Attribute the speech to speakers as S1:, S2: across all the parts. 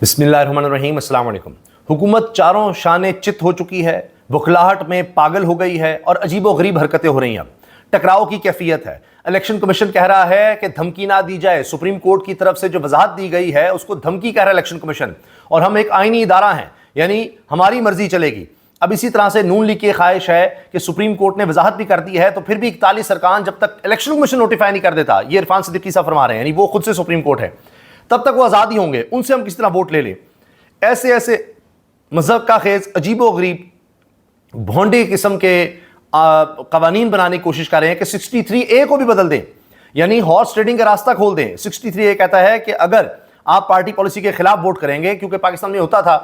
S1: बिस्मिल्लाहिर्रहमानिर्रहीम, अस्सलाम वालेकुम। हुकूमत चारों शाने चित हो चुकी है, बुखलाहट में पागल हो गई है और अजीबो गरीब हरकतें हो रही हैं। टकराव की कैफियत है। इलेक्शन कमीशन कह रहा है कि धमकी ना दी जाए। सुप्रीम कोर्ट की तरफ से जो वजाहत दी गई है उसको धमकी कह रहा है इलेक्शन कमीशन, और हम एक आईनी इदारा हैं, यानी हमारी मर्जी चलेगी। अब इसी तरह से नून लीग की ख्वाहिश है कि सुप्रीम कोर्ट ने वजाहत भी कर दी है तो फिर भी 41 अरकान जब तक इलेक्शन कमीशन नोटिफाई नहीं कर देता, ये इरफान सिद्दीकी साहब फरमा रहे हैं, यानी वो खुद से सुप्रीम कोर्ट है, तब तक वो आज़ाद ही होंगे। उनसे हम किस तरह वोट ले लें। ऐसे ऐसे मजहब का खेज अजीबो गरीब भोंडे किस्म के कवानीन बनाने की कोशिश कर रहे हैं कि 63A को भी बदल दें, यानी हॉर्स ट्रेडिंग का रास्ता खोल दें। 63A कहता है कि अगर आप पार्टी पॉलिसी के खिलाफ वोट करेंगे, क्योंकि पाकिस्तान में होता था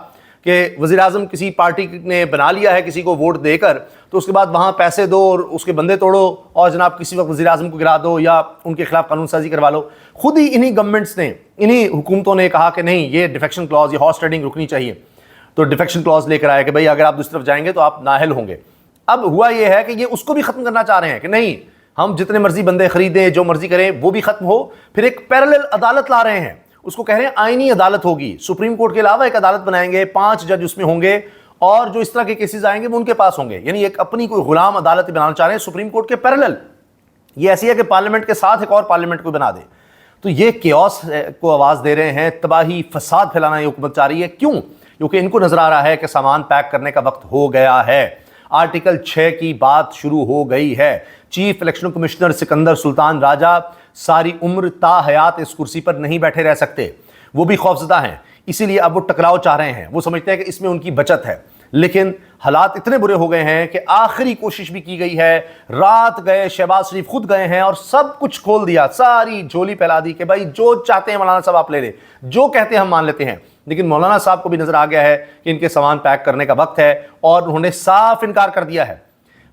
S1: कि वज़ीर आज़म किसी पार्टी ने बना लिया है किसी को वोट देकर, तो उसके बाद वहाँ पैसे दो और उसके बंदे तोड़ो और जनाब किसी वक्त वज़ीर आज़म को गिरा दो या उनके खिलाफ कानून साजी करवा लो। खुद ही इन्हीं गवर्नमेंट्स ने, इन्हीं हुकूमतों ने कहा कि नहीं, ये डिफेक्शन क्लॉज, ये हॉर्स ट्रेडिंग रुकनी चाहिए, तो डिफेक्शन क्लॉज लेकर आया कि भाई अगर आप दूसरी तरफ जाएंगे तो आप नाअहल होंगे। अब हुआ ये है कि ये उसको भी ख़त्म करना चाह रहे हैं कि नहीं, हम जितने मर्जी बंदे खरीदें, जो मर्जी करें, वो भी ख़त्म हो। फिर एक पैरेलल अदालत ला रहे हैं, उसको कह रहे हैं आईनी अदालत होगी। सुप्रीम कोर्ट के अलावा एक अदालत बनाएंगे, 5 जज उसमें होंगे और जो इस तरह के केसेस आएंगे वो उनके पास होंगे, यानी एक अपनी कोई गुलाम अदालत बनाना चाह रहे हैं सुप्रीम कोर्ट के पैरेलल। ये ऐसी है कि पार्लियामेंट के साथ एक और पार्लियामेंट को बना दे। तो ये केओस को आवाज़ दे रहे हैं, तबाही फसाद फैलाना ये हुकूमत चाह रही है। क्यों? क्योंकि इनको नजर आ रहा है कि सामान पैक करने का वक्त हो गया है। आर्टिकल 6 की बात शुरू हो गई है। Chief election commissioner Sikandar Sultan Raja सारी उम्र ता हयात इस कुर्सी पर नहीं बैठे रह सकते, वो भी खौफजदा हैं, इसीलिए अब वो टकराव चाह रहे हैं। वो समझते हैं कि इसमें उनकी बचत है, लेकिन हालात इतने बुरे हो गए हैं कि आखिरी कोशिश भी की गई है। रात गए, शहबाज शरीफ खुद गए हैं और सब कुछ खोल दिया, सारी झोली फैला दी कि भाई जो चाहते हैं मौलाना साहब आप ले लें, जो कहते हैं हम मान लेते हैं। लेकिन मौलाना साहब को भी नजर आ गया है कि इनके सामान पैक करने का वक्त है और उन्होंने साफ इनकार कर दिया है।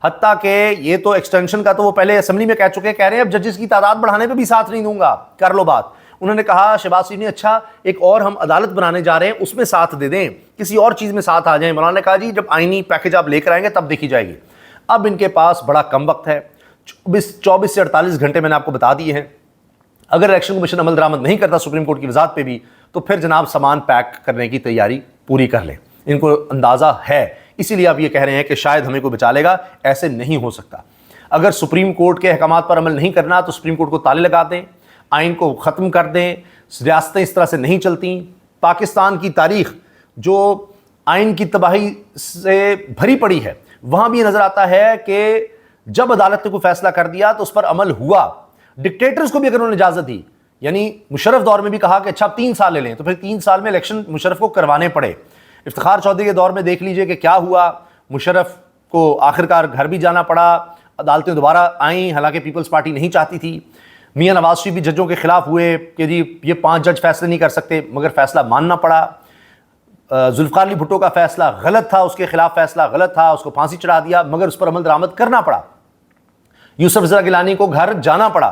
S1: हत्ता के ये तो एक्सटेंशन का तो वो पहले असेंबली में कह चुके हैं, कह रहे हैं अब जजेस की तादाद बढ़ाने पे भी साथ नहीं दूंगा, कर लो बात। उन्होंने कहा, शहबाज शरीफ ने, अच्छा एक और हम अदालत बनाने जा रहे हैं उसमें साथ दे दें, किसी और चीज़ में साथ आ जाएं। मौलाना ने कहा जी जब आईनी पैकेज आप लेकर आएंगे तब देखी जाएगी। अब इनके पास बड़ा कम वक्त है, 24 से 48 घंटे मैंने आपको बता दिए हैं। अगर इलेक्शन कमीशन अमल दरामद नहीं करता सुप्रीम कोर्ट की वजाहत पे भी, तो फिर जनाब सामान पैक करने की तैयारी पूरी कर लें। इनको अंदाज़ा है, इसीलिए अब ये कह रहे हैं कि शायद हमें कोई बचा लेगा। ऐसे नहीं हो सकता। अगर सुप्रीम कोर्ट के अहकामात पर अमल नहीं करना तो सुप्रीम कोर्ट को ताले लगा दें, आइन को ख़त्म कर दें। रियासतें इस तरह से नहीं चलती। पाकिस्तान की तारीख जो आइन की तबाही से भरी पड़ी है, वहाँ भी नज़र आता है कि जब अदालत ने कोई फैसला कर दिया तो उस पर अमल हुआ। डिक्टेटर्स को भी अगर उन्होंने इजाज़त दी, यानी मुशर्रफ दौर में भी कहा कि अच्छा 3 साल ले लें, तो फिर 3 साल में इलेक्शन मुशर्रफ को करवाने पड़े। इफ्तिखार चौधरी के दौर में देख लीजिए कि क्या हुआ, मुशर्रफ को आखिरकार घर भी जाना पड़ा, अदालतें दोबारा आईं, हालांकि पीपल्स पार्टी नहीं चाहती थी। मियां नवाज शरीफ भी जजों के खिलाफ हुए कि जी ये 5 जज फैसले नहीं कर सकते, मगर फैसला मानना पड़ा। जुल्फ़िकार अली भुट्टो का फैसला गलत था, उसके खिलाफ फैसला गलत था, उसको फांसी चढ़ा दिया, मगर उस पर अमल दरामद करना पड़ा। यूसुफ ज़रा गिलानी को घर जाना पड़ा,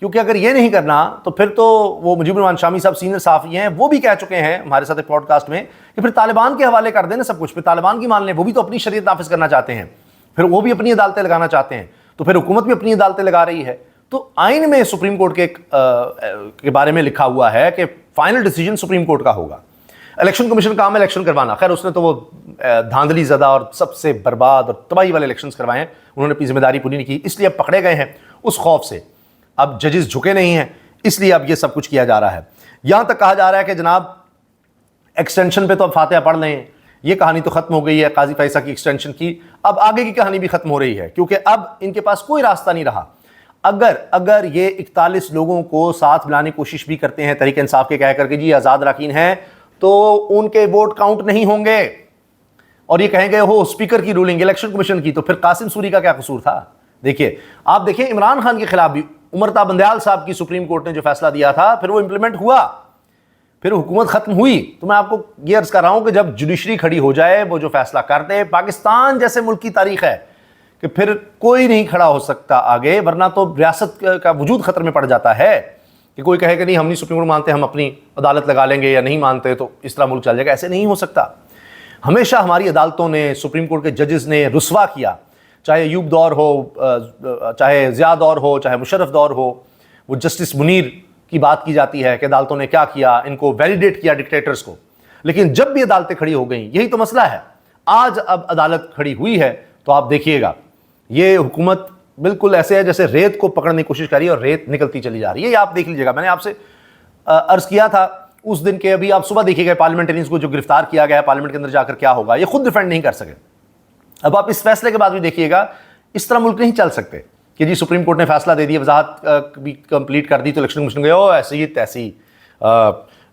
S1: क्योंकि अगर ये नहीं करना तो फिर तो वो मुजीबुर रहमान शामी साहब सीनियर साफ़ी हैं, वो भी कह चुके हैं हमारे साथ एक पॉडकास्ट में कि फिर तालिबान के हवाले कर देना सब कुछ, फिर तालिबान की मान लें, वो भी तो अपनी शरीयत नाफिज करना चाहते हैं, फिर वो भी अपनी अदालतें लगाना चाहते हैं, तो फिर हुकूमत भी अपनी अदालतें लगा रही है। तो आइन में सुप्रीम कोर्ट के बारे में लिखा हुआ है कि फाइनल डिसीजन सुप्रीम कोर्ट का होगा। इलेक्शन कमीशन का काम है इलेक्शन करवाना, खैर उसने तो वो धांधली ज़दा और सबसे बर्बाद और तबाही वाले इलेक्शन करवाए हैं, उन्होंने अपनी जिम्मेदारी पूरी नहीं की, इसलिए अब पकड़े गए हैं उस खौफ से। अब जजेस झुके नहीं हैं, इसलिए अब ये सब कुछ किया जा रहा है। यहां तक कहा जा रहा है कि जनाब एक्सटेंशन पे तो अब फातिहा पढ़ लें, ये कहानी तो खत्म हो गई है काजी फैसा की एक्सटेंशन की। अब आगे की कहानी भी खत्म हो रही है, क्योंकि अब इनके पास कोई रास्ता नहीं रहा। अगर ये 41 लोगों को साथ मिलाने की कोशिश भी करते हैं तरीके इंसाफ के कह करके जी आज़ाद अरकान हैं, तो उनके वोट काउंट नहीं होंगे और ये कहेंगे हो स्पीकर की रूलिंग, इलेक्शन कमीशन की, तो फिर कासिम सूरी का क्या कसूर था। देखिए, आप देखिए इमरान खान के खिलाफ भी उमरता बंदयाल साहब की सुप्रीम कोर्ट ने जो फैसला दिया था, फिर वो इंप्लीमेंट हुआ, फिर हुकूमत खत्म हुई। तो मैं आपको ये अर्ज कर रहा हूं कि जब जुडिशरी खड़ी हो जाए, वो जो फैसला कर दे, पाकिस्तान जैसे मुल्क की तारीख है कि फिर कोई नहीं खड़ा हो सकता आगे, वरना तो रियासत का वजूद खतरे में पड़ जाता है कि कोई कहे कि नहीं हम नहीं सुप्रीम कोर्ट मानते, हम अपनी अदालत लगा लेंगे, या नहीं मानते तो इस तरह मुल्क चल जाएगा। ऐसे नहीं हो सकता। हमेशा हमारी अदालतों ने, सुप्रीम कोर्ट के जजेस ने रुस्वा किया, चाहे अयूब दौर हो, चाहे ज़िया दौर हो, चाहे मुशर्रफ दौर हो। वो जस्टिस मुनीर की बात की जाती है कि अदालतों ने क्या किया, इनको वैलिडेट किया डिक्टेटर्स को। लेकिन जब भी अदालतें खड़ी हो गई, यही तो मसला है। आज अब अदालत खड़ी हुई है तो आप देखिएगा ये हुकूमत बिल्कुल ऐसे है जैसे रेत को पकड़ने की कोशिश करी और रेत निकलती चली जा रही है। ये आप देख लीजिएगा, मैंने आपसे अर्ज किया था उस दिन के, अभी आप सुबह देखिएगा पार्लियामेंटेरियंस को जो गिरफ्तार किया गया है, पार्लियामेंट के अंदर जाकर क्या होगा, ये खुद डिफेंड नहीं कर सके। अब आप इस फैसले के बाद भी देखिएगा, इस तरह मुल्क नहीं चल सकते कि जी सुप्रीम कोर्ट ने फैसला दे दिया, वजाहत भी कंप्लीट कर दी तो इलेक्शन कमीशन गए ओ ऐसी ही तैसी।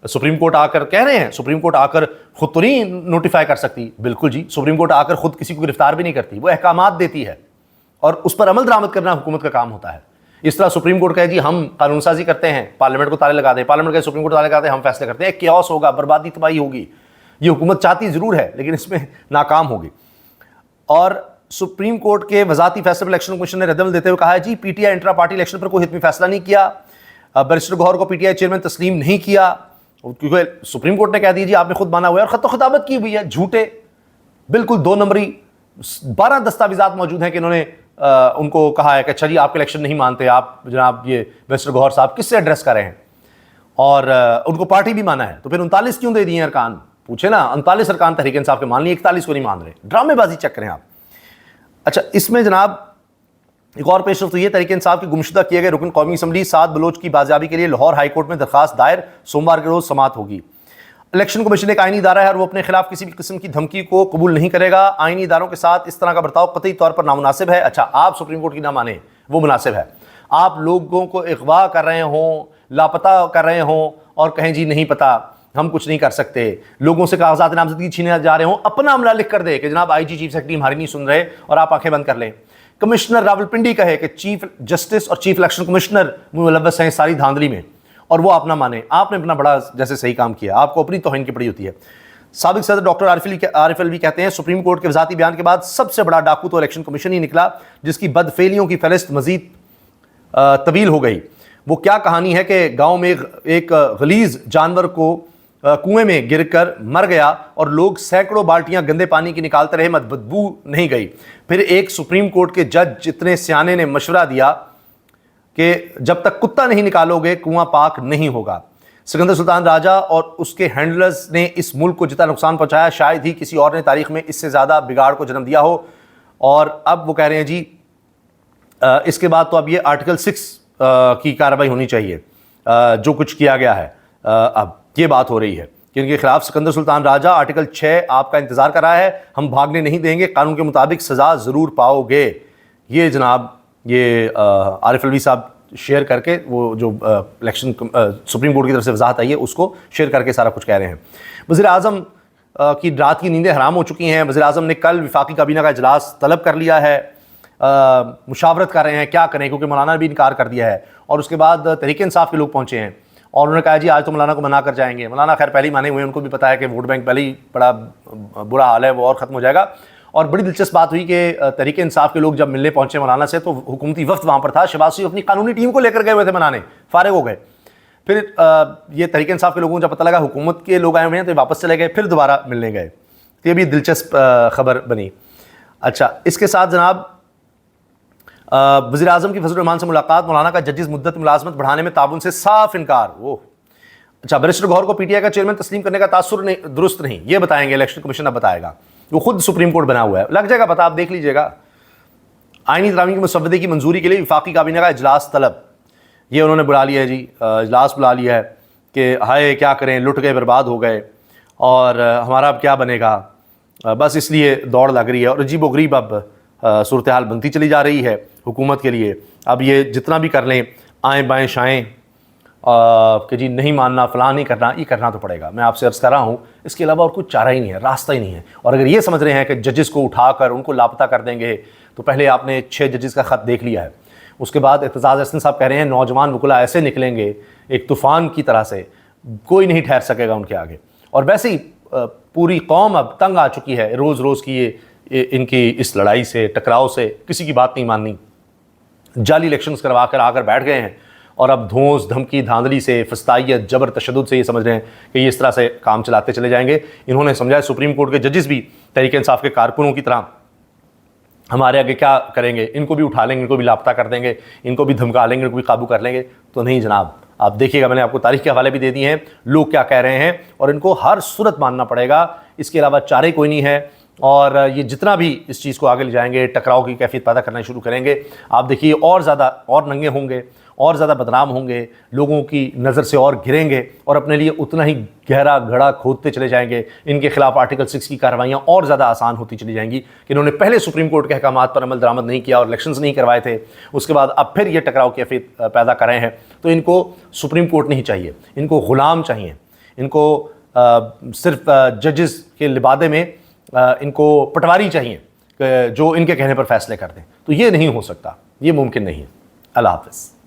S1: सुप्रीम कोर्ट आकर कह रहे हैं, सुप्रीम कोर्ट आकर खुद तो नहीं नोटिफाई कर सकती, बिल्कुल जी, सुप्रीम कोर्ट आकर खुद किसी को गिरफ्तार भी नहीं करती, वो अहकामात देती है और उस पर अमल दरामद करना हुकूमत का काम होता है। इस तरह सुप्रीम कोर्ट कहे जी हम कानून साजी करते हैं, पार्लियामेंट को ताले लगा दें, पार्लियामेंट कहे सुप्रीम कोर्ट ताले लगाते हैं, हम फैसले करते हैं, क्यास होगा, बर्बादी तबाही होगी। ये हुकूमत चाहती जरूर है लेकिन इसमें नाकाम होगी। और सुप्रीम कोर्ट के वजाती फैसले पर इलेक्शन कमीशन ने रद्दमल देते हुए कहा है जी पीटीआई इंट्रा पार्टी इलेक्शन पर कोई हितमी फैसला नहीं किया, बैरिस्टर गौहर को पीटीआई चेयरमैन तस्लीम नहीं किया, क्योंकि सुप्रीम कोर्ट ने कह दिया जी आपने खुद माना हुआ है और खत खिताबत की हुई है, झूठे बिल्कुल 2 नंबरी 12 दस्तावेजात मौजूद हैं कि इन्होंने उनको कहा है कि अच्छा जी आपके इलेक्शन नहीं मानते, आप जनाब ये बैरिस्टर गौहर साहब किससे एड्रेस कर रहे हैं, और उनको पार्टी भी माना है, तो फिर 39 क्यों दे दिए अरकान, पूछे ना, 39 अरकान तहरीक इंसाफ के मान लिए, 41 को नहीं मान रहे, ड्रामेबाजी चेक करें आप। अच्छा, इसमें जनाब एक और पेश रफ्त हुई है, तहरीक इंसाफ के गुमशुदा किए गए रुकन कौमी असम्बली साद बलोच की बाजियाबी के लिए लाहौर हाई कोर्ट में दरखास्त दायर, सोमवार के रोज समाअत होगी। इलेक्शन कमीशन एक आईनी इदारा है और वो अपने खिलाफ किसी भी किस्म की धमकी को कबूल नहीं करेगा। आईनी इदारों के साथ इस तरह का बर्ताव कतई तौर पर नामुनासिब है। अच्छा, आप सुप्रीम कोर्ट की ना माने वो मुनासिब है, आप लोगों को अगवा कर रहे हों, लापता कर रहे हों और कहें जी नहीं पता, हम कुछ नहीं कर सकते, लोगों से कागजात नामजदगी छीने जा रहे हों, अपना अमला लिख कर दे कि जनाब आईजी चीफ सेक्रेटरी हमारी नहीं सुन रहे और आप आंखें बंद कर लें। कमिश्नर रावलपिंडी कहे कि चीफ जस्टिस और चीफ इलेक्शन कमिश्नर मुलव्वस हैं सारी धांधली में और वो आप ना माने, आपने अपना बड़ा जैसे सही काम किया, आपको अपनी तौहीन की पड़ी होती है। साबिक सदर डॉक्टर आरिफ अलवी कहते हैं सुप्रीम कोर्ट के वजाती बयान के बाद सबसे बड़ा डाकू तो इलेक्शन कमीशन ही निकला, जिसकी बदफेलियों की फहरिस्त मजीद तवील हो गई। वो क्या कहानी है कि गाँव में एक गलीज जानवर को कुएं में गिरकर मर गया और लोग सैकड़ों बाल्टियां गंदे पानी की निकालते रहे, मत बदबू नहीं गई। फिर एक सुप्रीम कोर्ट के जज जितने सियाने ने मशवरा दिया कि जब तक कुत्ता नहीं निकालोगे कुआं पाक नहीं होगा। सिकंदर सुल्तान राजा और उसके हैंडलर्स ने इस मुल्क को जितना नुकसान पहुंचाया शायद ही किसी और ने तारीख में इससे ज़्यादा बिगाड़ को जन्म दिया हो। और अब वो कह रहे हैं जी इसके बाद तो अब ये आर्टिकल 6 की कार्रवाई होनी चाहिए, जो कुछ किया गया है अब ये बात हो रही है कि इनके खिलाफ सिकंदर सुल्तान राजा आर्टिकल 6 आपका इंतजार कर रहा है, हम भागने नहीं देंगे, कानून के मुताबिक सज़ा ज़रूर पाओगे। ये जनाब ये आरिफ अलवी साहब शेयर करके वो जो इलेक्शन सुप्रीम कोर्ट की तरफ से वजाहत आई है उसको शेयर करके सारा कुछ कह रहे हैं। वज़ीर आज़म की रात की नींदें हराम हो चुकी हैं। वज़ीर आज़म ने कल वफाकी काबीना का इजलास तलब कर लिया है, मुशावरत कर रहे हैं क्या करें, क्योंकि मौलाना ने भी इनकार कर दिया है। और उसके बाद तहरीक इंसाफ के लोग पहुँचे हैं और उन्होंने कहा जी आज तो मौलाना को मना कर जाएंगे। मौलाना खैर पहले ही माने हुए हैं, उनको भी पता है कि वोट बैंक पहले ही बड़ा बुरा हाल है, वो और ख़त्म हो जाएगा। और बड़ी दिलचस्प बात हुई कि तहरीक इंसाफ के लोग जब मिलने पहुंचे मौलाना से तो हुकूमती वफ्द वहाँ पर था, शहबाज शरीफ अपनी कानूनी टीम को लेकर गए हुए थे मनाने, फारिग हो गए। फिर ये तहरीक इंसाफ के लोगों को जब पता लगा हुकूमत के लोग आए हुए हैं तो वापस चले गए, फिर दोबारा मिलने गए। तो ये भी दिलचस्प खबर बनी। अच्छा, इसके साथ जनाब वज़ीर आज़म की फजल रहमान से मुलाकात, मौलाना का जजिस मुद्दत मुलाजमत बढ़ाने में ताबुन से साफ इनकार। वो अच्छा, बैरिस्टर गौहर को पीटीआई का चेयरमैन तस्लीम करने का तासुर नहीं, दुरुस्त नहीं, ये बताएंगे, इलेक्शन कमीशन अब बताएगा, वो खुद सुप्रीम कोर्ट बना हुआ है, लग जाएगा पता, आप देख लीजिएगा। आईनी तरामीम के मुसव्वदे की मंजूरी के लिए वफाकी काबीना का इजलास तलब, ये उन्होंने बुला लिया है जी, इजलास बुला लिया है कि हाय क्या करें, लुट गए, बर्बाद हो गए और हमारा अब क्या बनेगा, बस इसलिए दौड़ लग रही है। और अजीब व गरीब अब सूरत हाल बनती चली जा रही है हुकूमत के लिए। अब ये जितना भी कर लें, आएँ बाएँ शाएँ कि जी नहीं मानना, फ़लाँ नहीं करना, ये करना तो पड़ेगा। मैं आपसे अर्ज़ कर रहा हूँ, इसके अलावा और कुछ चारा ही नहीं है, रास्ता ही नहीं है। और अगर ये समझ रहे हैं कि जजेस को उठाकर उनको लापता कर देंगे, तो पहले आपने 6 जजेस का ख़त देख लिया है। उसके बाद एतजाज़ हसन साहब कह रहे हैं नौजवान वकुला ऐसे निकलेंगे एक तूफ़ान की तरह से, कोई नहीं ठहर सकेगा उनके आगे। और वैसे ही पूरी कौम अब तंग आ चुकी है रोज़ रोज़ की इनकी इस लड़ाई से, टकराव से, किसी की बात नहीं माननी। जाली इलेक्शंस करवा कर आकर बैठ गए हैं और अब धौंस धमकी धांधली से, फस्तायत, जबर तशद्दुद से ये समझ रहे हैं कि ये इस तरह से काम चलाते चले जाएंगे। इन्होंने समझा है सुप्रीम कोर्ट के जजेस भी तहरीक इंसाफ के कारकुनों की तरह हमारे आगे क्या करेंगे, इनको भी उठा लेंगे, इनको भी लापता कर देंगे, इनको भी धमका लेंगे, इनको भी काबू कर लेंगे। तो नहीं जनाब, आप देखिएगा, मैंने आपको तारीख के हवाले भी दे दिए हैं, लोग क्या कह रहे हैं, और इनको हर सूरत मानना पड़ेगा। इसके अलावा चारे कोई नहीं है। और ये जितना भी इस चीज़ को आगे ले जाएंगे, टकराव की कैफियत पैदा करना शुरू करेंगे, आप देखिए और ज़्यादा और नंगे होंगे, और ज़्यादा बदनाम होंगे, लोगों की नज़र से और गिरेंगे, और अपने लिए उतना ही गहरा घड़ा खोदते चले जाएंगे। इनके खिलाफ आर्टिकल 6 की कार्रवाइयाँ और ज़्यादा आसान होती चली जाएंगी कि इन्होंने पहले सुप्रीम कोर्ट के अहकामात पर अमल दरामद नहीं किया और इलेक्शंस नहीं करवाए थे, उसके बाद अब फिर ये टकराव की कैफियत पैदा कर रहे हैं। तो इनको सुप्रीम कोर्ट नहीं चाहिए, इनको ग़ुलाम चाहिए, इनको सिर्फ जजेस के लिबादे में इनको पटवारी चाहिए जो इनके कहने पर फैसले कर दें। तो ये नहीं हो सकता, ये मुमकिन नहीं है। अल्लाह हाफ़िज़।